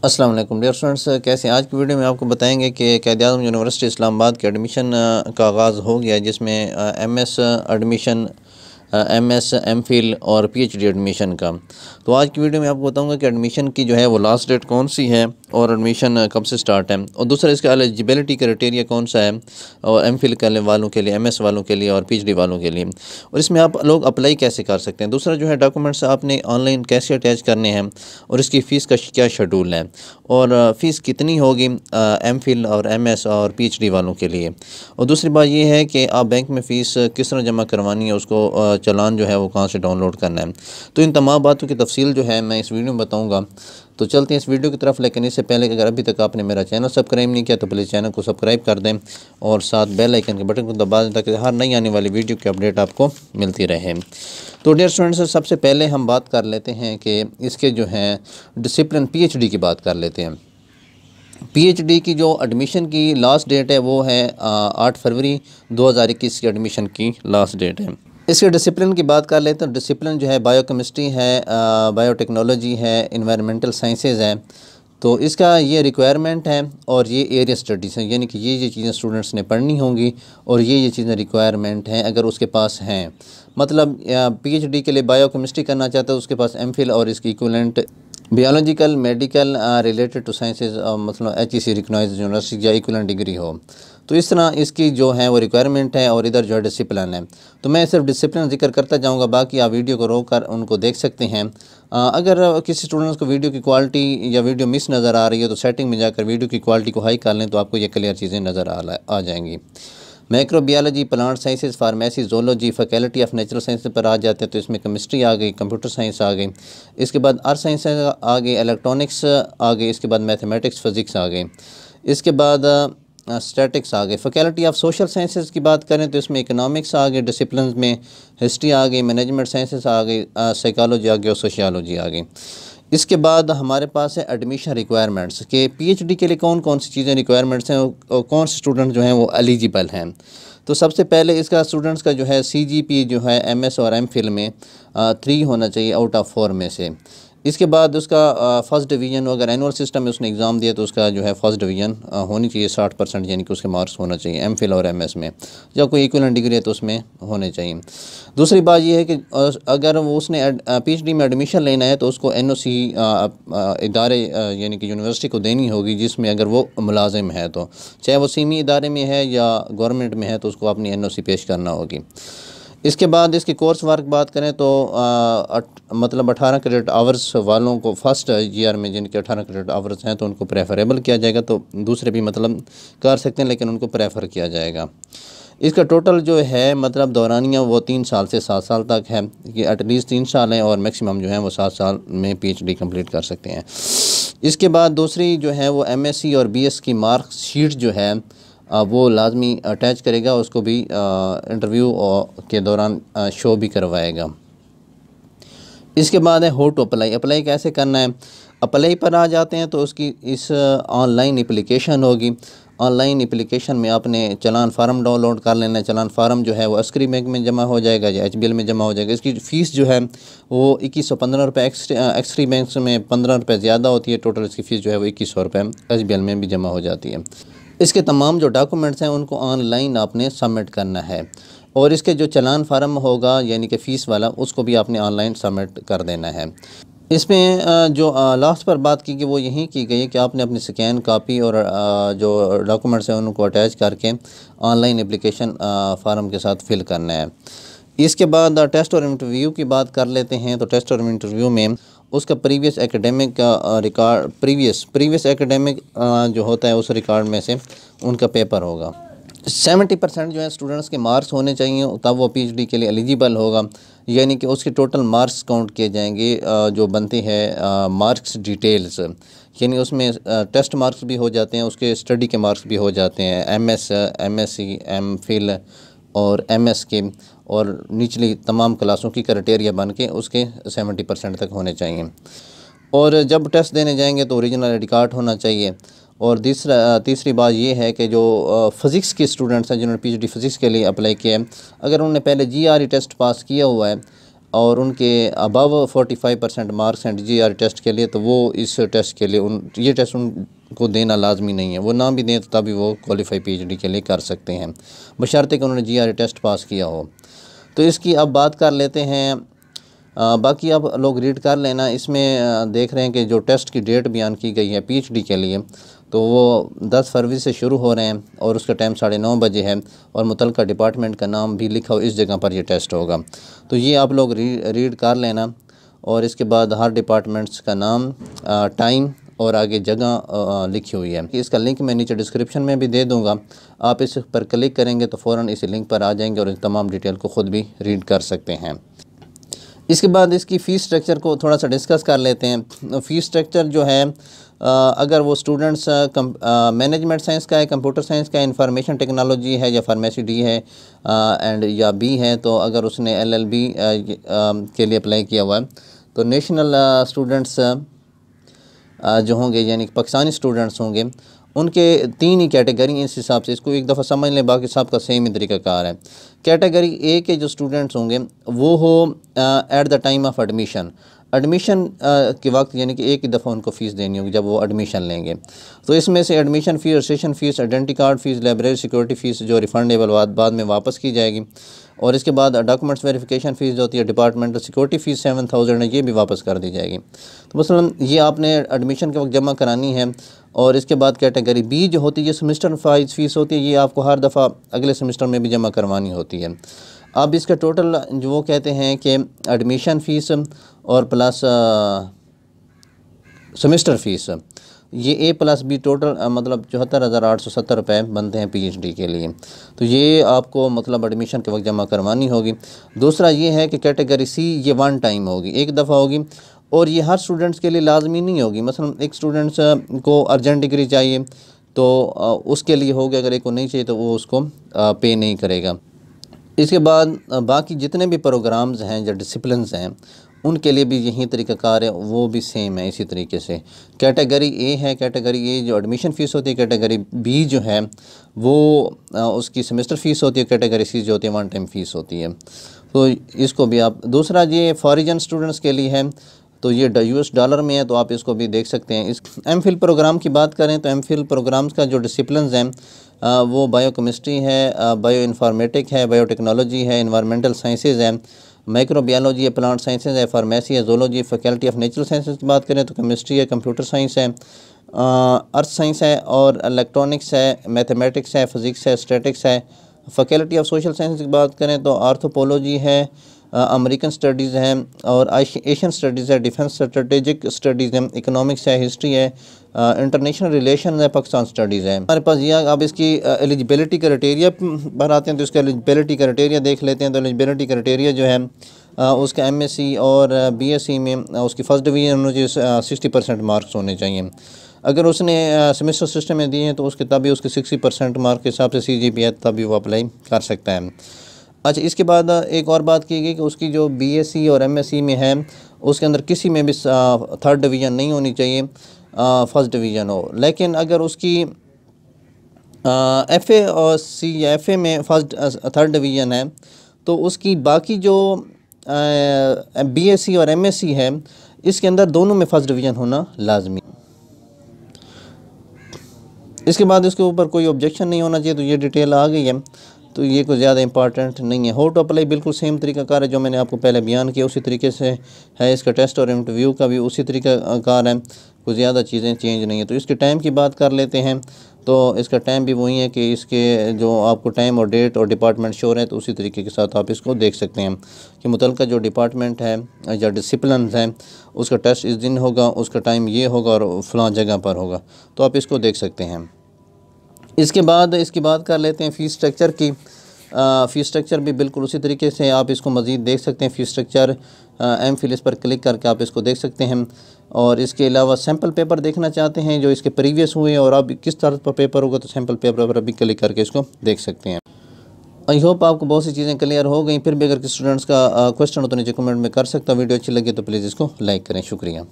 अस्सलाम वालेकुम dear students, कैसे हैं? आज की वीडियो में आपको बताएंगे कि क़ायद-ए-आज़म यूनिवर्सिटी इस्लामाबाद के एडमिशन का आगाज़ हो गया, जिसमें एमएस एडमिशन, एमएस, एमफिल और पीएचडी एडमिशन का। तो आज की वीडियो में आपको बताऊंगा कि एडमिशन की जो है वो लास्ट डेट कौन सी है और एडमिशन कब से स्टार्ट है, और दूसरा इसका एलिजिबिलिटी क्राइटेरिया कौन सा है, और एमफिल करने वालों के लिए, एमएस वालों के लिए और पीएचडी वालों के लिए, और इसमें आप लोग अप्लाई कैसे कर सकते हैं। दूसरा जो है डॉक्यूमेंट्स आपने ऑनलाइन कैसे अटैच करने हैं, और इसकी फ़ीस का क्या शेड्यूल है, और फ़ीस कितनी होगी एमफिल और एमएस और पीएचडी वालों के लिए। और दूसरी बात ये है कि आप बैंक में फ़ीस किस तरह जमा करवानी है, उसको चालान जो है वो कहाँ से डाउनलोड करना है। तो इन तमाम बातों की तफसील जो है मैं इस वीडियो में बताऊँगा। तो चलते हैं इस वीडियो की तरफ, लेकिन इससे पहले कि अगर अभी तक आपने मेरा चैनल सब्सक्राइब नहीं किया तो प्लीज़ चैनल को सब्सक्राइब कर दें और साथ बेल आइकन के बटन को दबा दें ताकि हर नई आने वाली वीडियो की अपडेट आपको मिलती रहे। तो डियर स्टूडेंट्स, सबसे पहले हम बात कर लेते हैं कि इसके जो हैं डिसिप्लिन पीएचडी की बात कर लेते हैं। पीएचडी की जो एडमिशन की लास्ट डेट है वो है 8 फरवरी 2021 की एडमिशन की लास्ट डेट है। इसके डिसिप्लिन की बात कर लेते हैं। डिसिप्लिन जो है बायोकेमिस्ट्री है, बायोटेक्नोलॉजी है, इन्वायरमेंटल साइंसेज है। तो इसका ये रिक्वायरमेंट है और ये एरिया स्टडीज़ हैं, यानी कि ये चीज़ें स्टूडेंट्स ने पढ़नी होंगी और ये चीज़ें रिक्वायरमेंट हैं अगर उसके पास हैं। मतलब पीएचडी के लिए बायोकेमिस्ट्री करना चाहता है, उसके पास एमफिल और इसकी equivalent biological, medical related to sciences, मतलब HEC रिकॉग्नाइज्ड यूनिवर्सिटी या इक्विवेलेंट डिग्री हो। तो इस तरह इसकी जो है वो रिक्वायरमेंट है, और इधर जो है डिसिप्लिन है। तो मैं सिर्फ डिसिप्लिन जिक्र करता जाऊंगा, बाकी आप वीडियो को रोक कर उनको देख सकते हैं। अगर किसी स्टूडेंट्स को वीडियो की क्वालिटी या वीडियो मिस नज़र आ रही है तो सेटिंग में जाकर वीडियो की क्वालिटी को हाई कर लें तो आपको ये क्लियर चीज़ें नज़र आ जाएंगी। Microbiology, plant sciences, pharmacy, zoology, faculty of natural science पर आ जाते हैं तो इसमें केमिस्ट्री आ गई, कंप्यूटर साइंस आ गई, इसके बाद अर्थ साइंस आ गई, इलेक्ट्रॉनिक्स आ गई, इसके बाद मैथमेटिक्स, फिज़िक्स आ गई, इसके बाद स्टैटिक्स आ गए। फैकल्टी ऑफ सोशल साइंसेज की बात करें तो इसमें इकोनॉमिक्स आ गई, डिसिप्लिन में हिस्ट्री आ गई, मैनेजमेंट साइंसेज आ गई, साइकोलॉजी आ गई और सोशियोलॉजी आ गई। इसके बाद हमारे पास है एडमिशन रिक्वायरमेंट्स के पीएचडी के लिए कौन कौन सी चीज़ें रिक्वायरमेंट्स हैं और कौन से स्टूडेंट जो हैं वो एलिजिबल हैं। तो सबसे पहले इसका स्टूडेंट्स का जो है CGPA जो है एमएस और एमफिल में 3 होना चाहिए आउट ऑफ 4 में से। इसके बाद उसका फ़र्स्ट डिवीज़न, अगर एनुअल सिस्टम में उसने एग्ज़ाम दिया तो उसका जो है फ़र्स्ट डिवीज़न होनी चाहिए 60%, यानी कि उसके मार्क्स होना चाहिए एमफिल और एमएस में। जब कोई इक्विवेलेंट डिग्री है तो उसमें होने चाहिए। दूसरी बात यह है कि अगर वो उसने पीएचडी में एडमिशन लेना है तो उसको NOC इदारे यानी कि यूनिवर्सिटी को देनी होगी, जिसमें अगर वो मुलाजिम है तो, चाहे वो सीमी इदारे में है या गवर्नमेंट में है, तो उसको अपनी NOC पेश करना होगी। इसके बाद इसकी कोर्स वर्क बात करें तो मतलब 18 क्रेडिट आवर्स वालों को फर्स्ट ईयर में, जिनके 18 क्रेडिट आवर्स हैं तो उनको प्रेफरेबल किया जाएगा। तो दूसरे भी मतलब कर सकते हैं लेकिन उनको प्रेफर किया जाएगा। इसका टोटल जो है मतलब दौरानिया वो 3 साल से 7 साल तक है, कि एटलीस्ट 3 साल हैं, और मैक्सिमम जो है वो 7 साल में PhD कंप्लीट कर सकते हैं। इसके बाद दूसरी जो है वो MSc और BS की मार्क शीट जो है वो लाजमी अटैच करेगा, उसको भी इंटरव्यू के दौरान शो भी करवाएगा। इसके बाद है हाउ टू अप्लाई। अप्लाई कैसे करना है, अप्लाई पर आ जाते हैं तो उसकी इस ऑनलाइन एप्लीकेशन होगी। ऑनलाइन एप्लीकेशन में आपने चलान फार्म डाउनलोड कर लेना है। चलान फार्म जो है वो अस्करी बैंक में जमा हो जाएगा या HBL में जमा हो जाएगा। इसकी फ़ीस जो है वो 2115 रुपये, एक्सरी बैंक में 15 रुपये ज़्यादा होती है। टोटल इसकी फ़ीस जो है वो 2100 रुपये HBL में भी जमा हो जाती है। इसके तमाम जो डॉक्यूमेंट्स हैं उनको ऑनलाइन आपने सबमिट करना है, और इसके जो चलान फार्म होगा यानी कि फ़ीस वाला, उसको भी आपने ऑनलाइन सबमिट कर देना है। इसमें जो लास्ट पर बात की गई वो यही की गई है कि आपने अपनी स्कैन कापी और जो डॉक्यूमेंट्स हैं उनको अटैच करके ऑनलाइन एप्लीकेशन फार्म के साथ फिल करना है। इसके बाद टेस्ट और इंटरव्यू की बात कर लेते हैं। तो टेस्ट और इंटरव्यू में उसका प्रीवियस एकेडमिक का रिकॉर्ड, प्रीवियस एकेडमिक जो होता है उस रिकॉर्ड में से उनका पेपर होगा। 70% जो है स्टूडेंट्स के मार्क्स होने चाहिए, तब वो PhD के लिए एलिजिबल होगा। यानी कि उसके टोटल मार्क्स काउंट किए जाएंगे जो बनते हैं मार्क्स डिटेल्स, यानी उसमें टेस्ट मार्क्स भी हो जाते हैं, उसके स्टडी के मार्क्स भी हो जाते हैं, MS, MSc, MPhil और MS के, और निचली तमाम क्लासों की क्राइटेरिया बन के उसके 70% तक होने चाहिए। और जब टेस्ट देने जाएंगे तो ओरिजिनल आई डी कार्ड होना चाहिए। और तीसरी बात ये है कि जो फ़िज़िक्स के स्टूडेंट्स हैं जिन्होंने PhD फ़िज़िक्स के लिए अप्लाई किया है, अगर उन्होंने पहले GRE टेस्ट पास किया हुआ है और उनके अबव 45% मार्क्स हैं GR टेस्ट के लिए, तो वो इस टेस्ट के लिए ये टेस्ट उनको देना लाजमी नहीं है। वो ना भी दें तो तभी वो क्वालिफाई PhD के लिए कर सकते हैं, बशर्ते कि उन्होंने GR टेस्ट पास किया हो। तो इसकी अब बात कर लेते हैं। बाकी अब लोग रीड कर लेना। इसमें देख रहे हैं कि जो टेस्ट की डेट बयान की गई है PhD के लिए, तो वो 10 फरवरी से शुरू हो रहे हैं और उसका टाइम 9:30 बजे है, और मुतलका डिपार्टमेंट का नाम भी लिखा हो इस जगह पर ये टेस्ट होगा। तो ये आप लोग रीड कर लेना, और इसके बाद हर डिपार्टमेंट्स का नाम, टाइम और आगे जगह लिखी हुई है। इसका लिंक मैं नीचे डिस्क्रिप्शन में भी दे दूँगा। आप इस पर क्लिक करेंगे तो फ़ौरन इसी लिंक पर आ जाएंगे और इन तमाम डिटेल को ख़ुद भी रीड कर सकते हैं। इसके बाद इसकी फ़ीस स्ट्रक्चर को थोड़ा सा डिस्कस कर लेते हैं। फ़ीस स्ट्रक्चर जो है, अगर वो स्टूडेंट्स मैनेजमेंट साइंस का है, कंप्यूटर साइंस का है, इंफॉर्मेशन टेक्नोलॉजी है, या फार्मेसी D है एंड या B है, तो अगर उसने LLB के लिए अप्लाई किया हुआ है, तो नेशनल स्टूडेंट्स जो होंगे, यानी पाकिस्तानी स्टूडेंट्स होंगे, उनके 3 ही कैटेगरी इस हिसाब से, इसको एक दफ़ा समझ लें, बाकी सब का सेम ही तरीक़ाकार है। कैटेगरी A के जो स्टूडेंट्स होंगे वो हो at the time of admission के वक्त, यानी कि एक ही दफ़ा उनको फ़ीस देनी होगी जब वो एडमिशन लेंगे। तो इसमें से admission fees, registration fees, identity card fees, library security fees जो रिफ़ंडेबल बाद में वापस की जाएगी, और इसके बाद डॉक्यूमेंट्स वेरिफिकेशन फ़ीस जो होती है, डिपार्टमेंटल सिक्योरिटी फ़ीस 7000 है, ये भी वापस कर दी जाएगी। तो मसलन ये आपने एडमिशन के वक्त जमा करानी है। और इसके बाद कैटेगरी B जो होती है, ये सेमेस्टर वाइज फ़ीस होती है, ये आपको हर दफ़ा अगले सेमेस्टर में भी जमा करवानी होती है। अब इसका टोटल जो वो कहते हैं कि एडमिशन फ़ीस और प्लस सेमेस्टर फ़ीस, ये A + B टोटल मतलब 74,870 रुपये बनते हैं PhD के लिए। तो ये आपको मतलब एडमिशन के वक्त जमा करवानी होगी। दूसरा ये है कि कैटेगरी C ये 1 टाइम होगी, एक दफ़ा होगी, और ये हर स्टूडेंट्स के लिए लाजमी नहीं होगी। मसलन एक स्टूडेंट्स को अर्जेंट डिग्री चाहिए तो उसके लिए होगी, अगर एक को नहीं चाहिए तो वो उसको पे नहीं करेगा। इसके बाद बाकी जितने भी प्रोग्राम्स हैं, जो डिसिप्लिन्स हैं, उनके लिए भी यही तरीक़ाकार है, वो भी सेम है इसी तरीके से। कैटेगरी A है, कैटेगरी A जो एडमिशन फ़ीस होती है, कैटेगरी B जो है वो उसकी सेमेस्टर फ़ीस होती है, कैटेगरी C जो होती है 1 टाइम फ़ीस होती है। तो इसको भी आप, दूसरा ये फॉरेन स्टूडेंट्स के लिए है, तो ये US डॉलर में है, तो आप इसको भी देख सकते हैं। इस MPhil प्रोग्राम की बात करें तो MPhil प्रोग्राम्स का जो डिसिप्लिन्स हैं वो बायोकेमिस्ट्री है, बायो इन्फॉर्मेटिक है, बायोटेक्नोलॉजी है, इन्वायरमेंटल साइंसेज है, माइक्रोबायोलॉजी है, प्लांट साइंसेज है, फार्मेसी है, zoology, faculty of natural sciences की बात करें तो केमिस्ट्री है, कंप्यूटर साइंस है, अर्थ साइंस है, और इलेक्ट्रॉनिक्स है, मैथमेटिक्स है, फिज़िक्स है, स्टैटिक्स है। फैकल्टी ऑफ सोशल साइंस की बात करें तो आर्थोपोलॉजी है, अमेरिकन स्टडीज़ हैं, और एशियन स्टडीज़ है, डिफेंस स्ट्रेटेजिक स्टडीज़ हैं, इकोनॉमिक्स है, हिस्ट्री है, इंटरनेशनल रिलेशन है, पाकिस्तान स्टडीज़ है हमारे पास। यह अब इसकी एलिजिबिलिटी क्राइटेरिया पर आते हैं, तो इसका एलिजिबिलिटी क्राइटेरिया देख लेते हैं। तो एलिजिबिलिटी क्राइटेरिया जो है उसका MSc और BSc में उसकी फ़र्स्ट डिवीज़न मुझे 60% मार्क्स होने चाहिए। अगर उसने सेमेस्टर सिस्टम में दिए हैं तो उसके तभी उसके 60% मार्क के हिसाब से CGPA तभी वो अप्लाई कर सकता है। अच्छा, इसके बाद एक और बात की गई कि उसकी जो BSc और MSc में है उसके अंदर किसी में भी 3rd डिवीज़न नहीं होनी चाहिए, 1st डिवीज़न हो। लेकिन अगर उसकी FA और C या FA में 3rd डिवीज़न है तो उसकी बाकी जो BSc और MSc है इसके अंदर दोनों में 1st डिवीज़न होना लाजमी। इसके बाद इसके ऊपर कोई ऑब्जेक्शन नहीं होना चाहिए। तो ये डिटेल आ गई है, तो ये कोई ज़्यादा इंपॉर्टेंट नहीं है। हाउ टू अप्लाई बिल्कुल सेम तरीक़ाकार है जो मैंने आपको पहले बयान किया, उसी तरीके से है। इसका टेस्ट और इंटरव्यू का भी उसी तरीक़ाकार है, कोई ज़्यादा चीज़ें चेंज नहीं है। तो इसके टाइम की बात कर लेते हैं। तो इसका टाइम भी वही है कि इसके जो आपको टाइम और डेट और डिपार्टमेंट शो है, तो उसी तरीके के साथ आप इसको देख सकते हैं कि मुतलका जो डिपार्टमेंट है या डिसिप्लिन है उसका टेस्ट इस दिन होगा, उसका टाइम ये होगा और फ़लाँ जगह पर होगा, तो आप इसको देख सकते हैं। इसके बाद इसकी बात कर लेते हैं फ़ीस स्ट्रक्चर की। फ़ीस स्ट्रक्चर भी बिल्कुल उसी तरीके से आप इसको मज़ीद देख सकते हैं। फ़ीस स्ट्रक्चर MPhil पर क्लिक करके आप इसको देख सकते हैं। और इसके अलावा सैम्पल पेपर देखना चाहते हैं जो इसके प्रीवियस हुए और अब किस तरह पर पेपर होगा, तो सैम्पल पेपर पर अभी क्लिक करके इसको देख सकते हैं। आई होप आपको बहुत सी चीज़ें क्लियर हो गई। फिर भी अगर किसी स्टूडेंट्स का क्वेश्चन हो तो नीचे कमेंट में कर सकता। वीडियो अच्छी लगी तो प्लीज़ इसको लाइक करें। शुक्रिया।